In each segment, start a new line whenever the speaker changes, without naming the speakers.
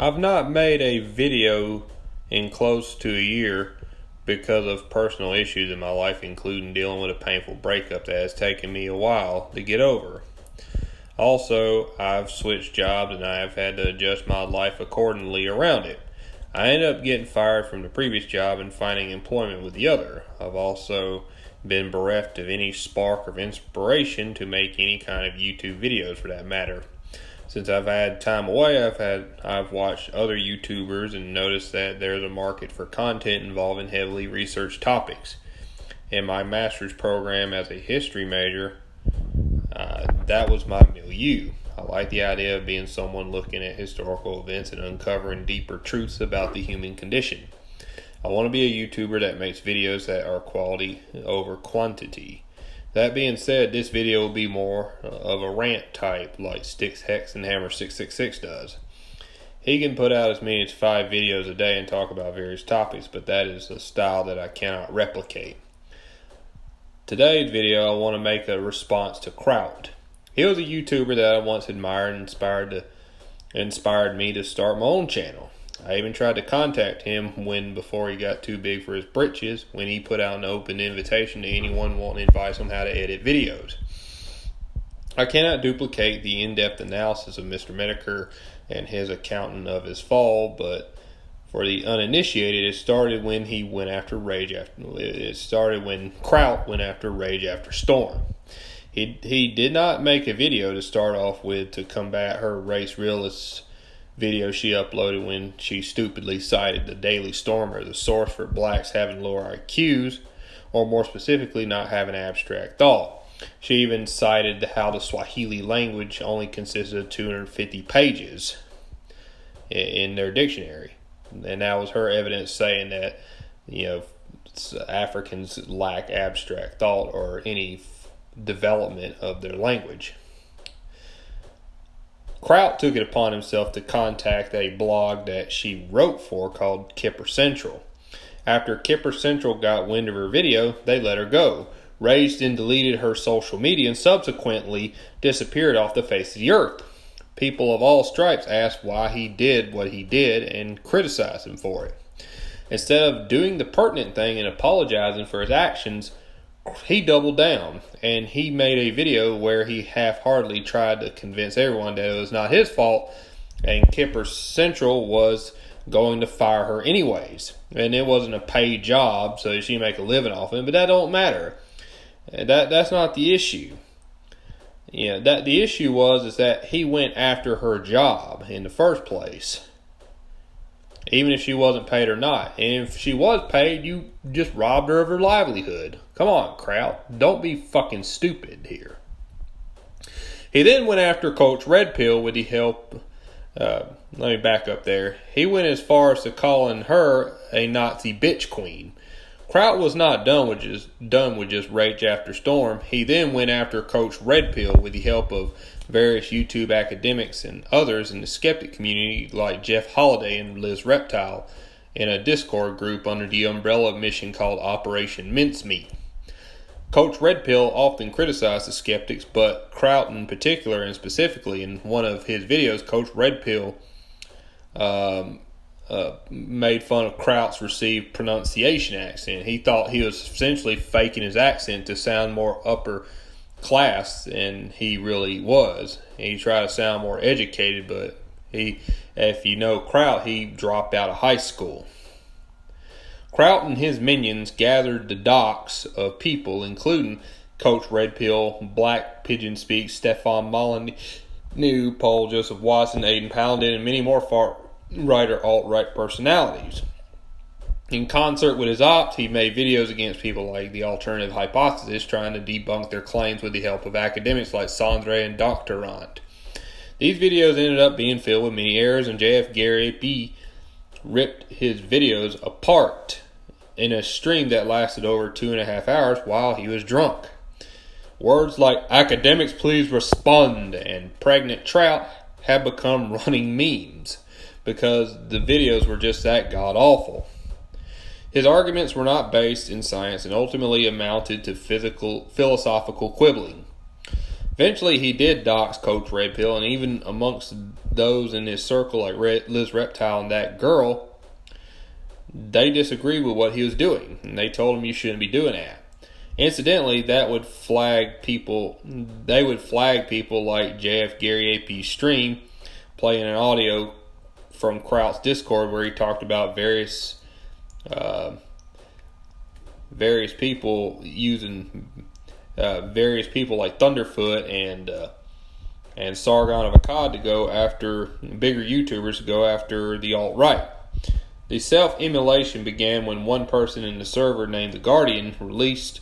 I've not made a video in close to a year because of personal issues in my life, including dealing with a painful breakup that has taken me a while to get over. Also, I've switched jobs and I have had to adjust my life accordingly around it. I ended up getting fired from the previous job and finding employment with the other. I've also been bereft of any spark of inspiration to make any kind of YouTube videos for that matter. Since I've had time away, I've watched other YouTubers and noticed that there's a market for content involving heavily researched topics. In my master's program as a history major, that was my milieu. I like the idea of being someone looking at historical events and uncovering deeper truths about the human condition. I want to be a YouTuber that makes videos that are quality over quantity. That being said, this video will be more of a rant type like Sticks Hex and Hammer 666 does. He can put out as many as 5 videos a day and talk about various topics, but that is a style that I cannot replicate. Today's video, I want to make a response to Kraut. He was a YouTuber that I once admired and inspired me to start my own channel. I even tried to contact him before he got too big for his britches, when he put out an open invitation to anyone wanting advice on how to edit videos. I cannot duplicate the in-depth analysis of Mr. Medicare and his accounting of his fall, but for the uninitiated, it started when Kraut went after Rage After Storm. He did not make a video to start off with to combat her race realist video she uploaded when she stupidly cited the Daily Stormer, the source for blacks having lower IQs, or more specifically, not having abstract thought. She even cited how the Swahili language only consisted of 250 pages in their dictionary. And that was her evidence saying that, Africans lack abstract thought or any development of their language. Kraut took it upon himself to contact a blog that she wrote for called Kipper Central. After Kipper Central got wind of her video, they let her go. Rage then deleted her social media and subsequently disappeared off the face of the earth. People of all stripes asked why he did what he did and criticized him for it. Instead of doing the pertinent thing and apologizing for his actions, he doubled down and he made a video where he half-heartedly tried to convince everyone that it was not his fault and Kipper Central was going to fire her anyways. And it wasn't a paid job, so she make a living off it, but that don't matter. That's not the issue. The issue is that he went after her job in the first place, even if she wasn't paid or not. And if she was paid, you just robbed her of her livelihood. Come on, Kraut. Don't be fucking stupid here. He then went after Coach Red Pill with the help... let me back up there. He went as far as to calling her a Nazi bitch queen. Kraut was not done with just Rage After Storm. He then went after Coach Red Pill with the help of various YouTube academics and others in the skeptic community like Jeff Holiday and Liz Reptile in a Discord group under the umbrella mission called Operation Mincemeat. Coach Red Pill often criticized the skeptics, but Kraut in particular and specifically in one of his videos, Coach Red Pill made fun of Kraut's received pronunciation accent. He thought he was essentially faking his accent to sound more upper class than he really was. He tried to sound more educated, but if you know Kraut, he dropped out of high school. Kraut and his minions gathered the docks of people, including Coach Red Pill, Black Pigeon Speak, Stefan Molyneux, Paul Joseph Watson, Aiden Paladin, and many more far-right or alt-right personalities. In concert with his ops, he made videos against people like the Alternative Hypothesis, trying to debunk their claims with the help of academics like Sandre and Doctorant. These videos ended up being filled with many errors, and J.F. Gary B. ripped his videos apart in a stream that lasted over 2.5 hours while he was drunk. Words like academics please respond and pregnant trout have become running memes because the videos were just that god-awful. His arguments were not based in science and ultimately amounted to philosophical quibbling. Eventually, he did dox Coach Red Pill, and even amongst those in his circle, like Liz Reptile and that girl, they disagreed with what he was doing, and they told him you shouldn't be doing that. Incidentally, that would flag people. They would flag people like JF Gary AP Stream, playing an audio from Kraut's Discord where he talked about various people using various people like Thunderfoot and Sargon of Akkad to go after bigger YouTubers to go after the alt-right. The self-immolation began when one person in the server named The Guardian released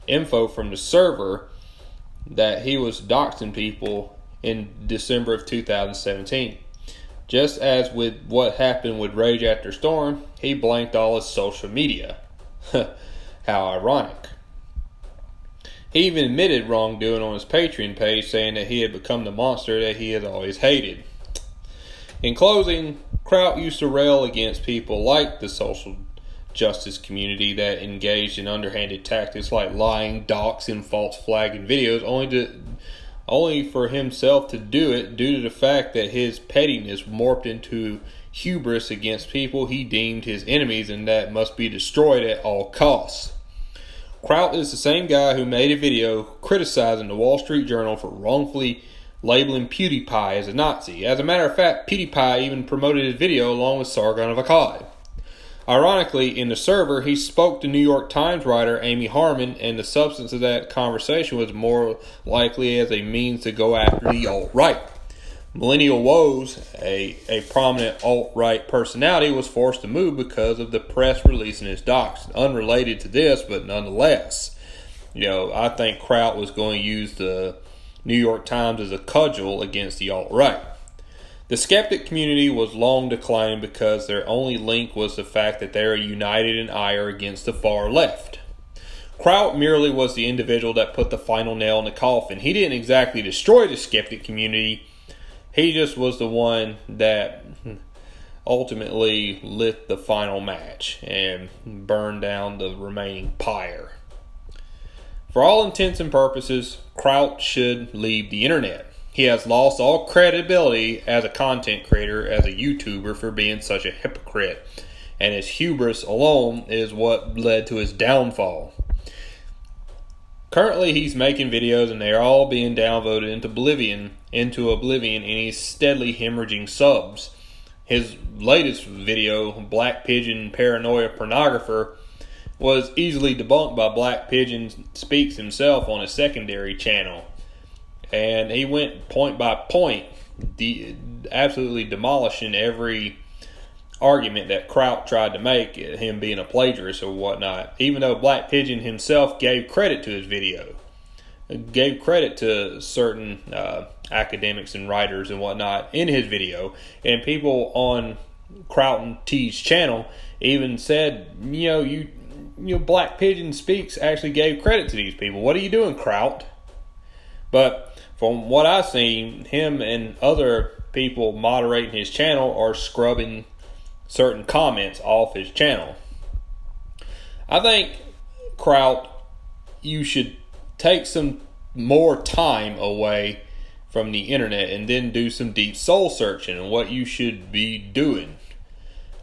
info from the server that he was doxing people in December of 2017. Just as with what happened with Rage After Storm, he blanked all his social media. How ironic. He even admitted wrongdoing on his Patreon page, saying that he had become the monster that he had always hated. In closing, Kraut used to rail against people like the social justice community that engaged in underhanded tactics like lying, doxing, false flagging videos, only for himself to do it due to the fact that his pettiness morphed into hubris against people he deemed his enemies and that must be destroyed at all costs. Kraut is the same guy who made a video criticizing the Wall Street Journal for wrongfully labeling PewDiePie as a Nazi. As a matter of fact, PewDiePie even promoted his video along with Sargon of Akkad. Ironically, in the server, he spoke to New York Times writer Amy Harmon, and the substance of that conversation was more likely as a means to go after the alt-right. Millennial Woes, a prominent alt-right personality, was forced to move because of the press releasing his docs. Unrelated to this, but nonetheless. I think Kraut was going to use the New York Times as a cudgel against the alt-right. The skeptic community was long declining because their only link was the fact that they are united in ire against the far left. Kraut merely was the individual that put the final nail in the coffin. He didn't exactly destroy the skeptic community. He just was the one that ultimately lit the final match and burned down the remaining pyre. For all intents and purposes, Kraut should leave the internet. He has lost all credibility as a content creator, as a YouTuber, for being such a hypocrite. And his hubris alone is what led to his downfall. Currently, he's making videos and they are all being downvoted into oblivion, and he's steadily hemorrhaging subs. His latest video, Black Pigeon Paranoia Pornographer, was easily debunked by Black Pigeon Speaks himself on his secondary channel. And he went point by point, absolutely demolishing every argument that Kraut tried to make, him being a plagiarist or whatnot, even though Black Pigeon himself gave credit to his video, gave credit to certain academics and writers and whatnot in his video, and people on Kraut and T's channel even said, Black Pigeon Speaks actually gave credit to these people. What are you doing, Kraut? But from what I've seen, him and other people moderating his channel are scrubbing certain comments off his channel. I think, Kraut, you should take some more time away from the internet and then do some deep soul searching on what you should be doing.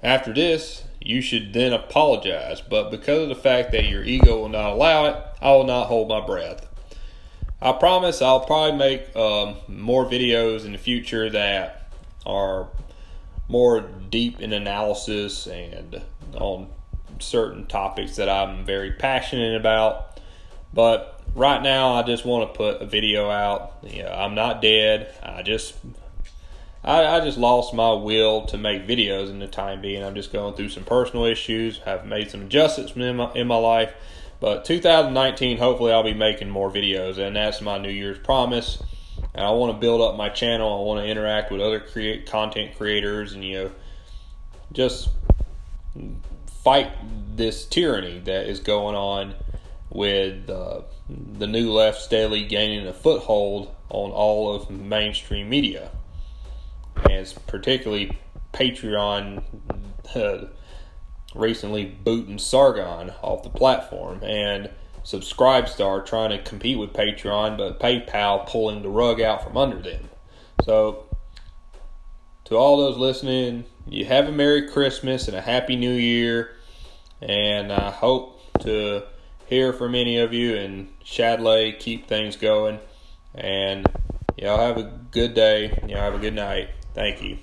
After this, you should then apologize, but because of the fact that your ego will not allow it, I will not hold my breath. I promise I'll probably make more videos in the future that are more deep in analysis and on certain topics that I'm very passionate about. But right now, I just want to put a video out. I'm not dead. I just lost my will to make videos in the time being. I'm just going through some personal issues. I've made some adjustments in my life. But 2019, hopefully I'll be making more videos, and that's my New Year's promise. And I want to build up my channel. I want to interact with other content creators and, just fight this tyranny that is going on with the new left steadily gaining a foothold on all of mainstream media. And it's particularly Patreon recently booting Sargon off the platform. And Subscribestar trying to compete with Patreon, but PayPal pulling the rug out from under them. So, to all those listening, you have a Merry Christmas and a Happy New Year, and I hope to hear from any of you, and Shadley, keep things going, and y'all have a good day, y'all have a good night. Thank you.